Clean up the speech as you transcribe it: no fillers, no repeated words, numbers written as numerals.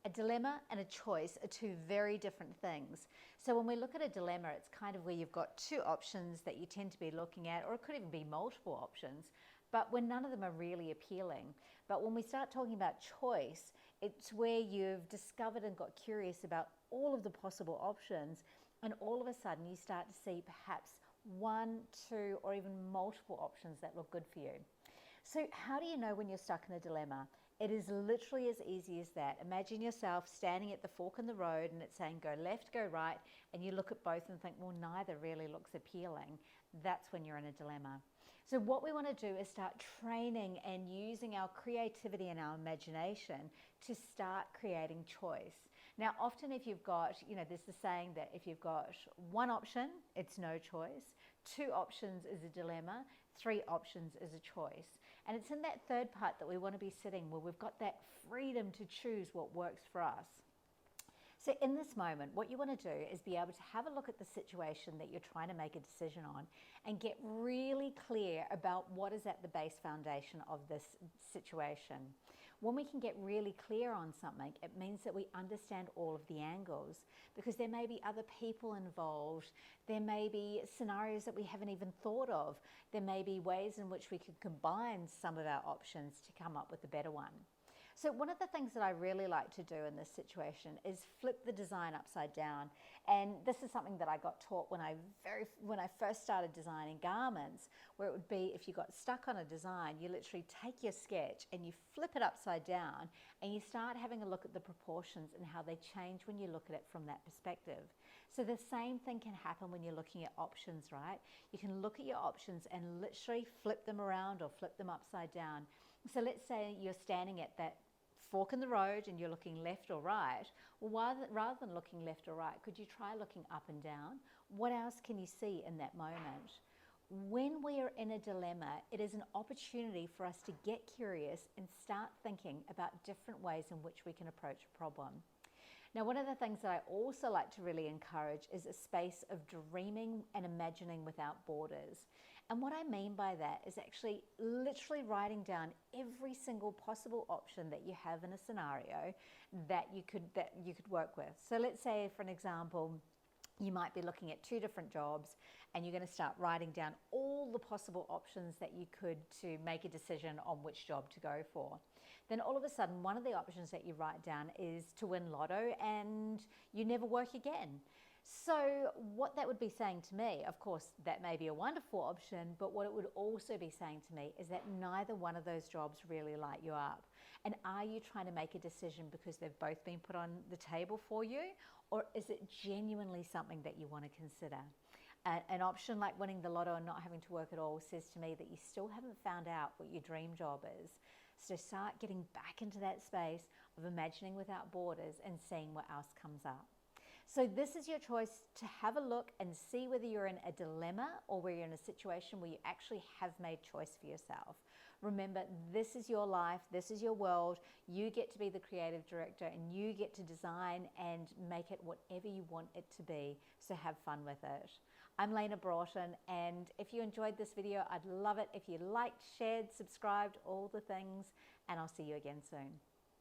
A dilemma and a choice are two very different things. So when we look at a dilemma, it's kind of where you've got two options that you tend to be looking at, or it could even be multiple options, but when none of them are really appealing. But when we start talking about choice, it's where you've discovered and got curious about all of the possible options, and all of a sudden you start to see perhaps one, two, or even multiple options that look good for you. So how do you know when you're stuck in a dilemma? It is literally as easy as that. Imagine yourself standing at the fork in the road and it's saying go left, go right, and you look at both and think, well, neither really looks appealing. That's when you're in a dilemma. So what we want to do is start training and using our creativity and our imagination to start creating choice. Now, often if you've got, there's the saying that if you've got one option, it's no choice. Two options is a dilemma. Three options is a choice. And it's in that third part that we want to be sitting where we've got that freedom to choose what works for us. So in this moment, what you want to do is be able to have a look at the situation that you're trying to make a decision on and get really clear about what is at the base foundation of this situation. When we can get really clear on something, it means that we understand all of the angles, because there may be other people involved. There may be scenarios that we haven't even thought of. There may be ways in which we could combine some of our options to come up with a better one. So one of the things that I really like to do in this situation is flip the design upside down. And this is something that I got taught when I first started designing garments, where it would be if you got stuck on a design, you literally take your sketch and you flip it upside down and you start having a look at the proportions and how they change when you look at it from that perspective. So the same thing can happen when you're looking at options, right? You can look at your options and literally flip them around or flip them upside down. So let's say you're standing at that fork in the road and you're looking left or right. Well, rather than looking left or right, could you try looking up and down? What else can you see in that moment? When we are in a dilemma, it is an opportunity for us to get curious and start thinking about different ways in which we can approach a problem. Now, one of the things that I also like to really encourage is a space of dreaming and imagining without borders. And what I mean by that is actually literally writing down every single possible option that you have in a scenario that you could work with. So let's say, for an example, you might be looking at two different jobs and you're going to start writing down all the possible options that you could to make a decision on which job to go for. Then all of a sudden, one of the options that you write down is to win lotto and you never work again. So what that would be saying to me, of course, that may be a wonderful option, but what it would also be saying to me is that neither one of those jobs really light you up. And are you trying to make a decision because they've both been put on the table for you, or is it genuinely something that you want to consider? An option like winning the lotto and not having to work at all says to me that you still haven't found out what your dream job is. So start getting back into that space of imagining without borders and seeing what else comes up. So this is your choice to have a look and see whether you're in a dilemma or where you're in a situation where you actually have made choice for yourself. Remember, this is your life, this is your world. You get to be the creative director and you get to design and make it whatever you want it to be. So have fun with it. I'm Leina Broughton, and if you enjoyed this video, I'd love it if you liked, shared, subscribed, all the things, and I'll see you again soon.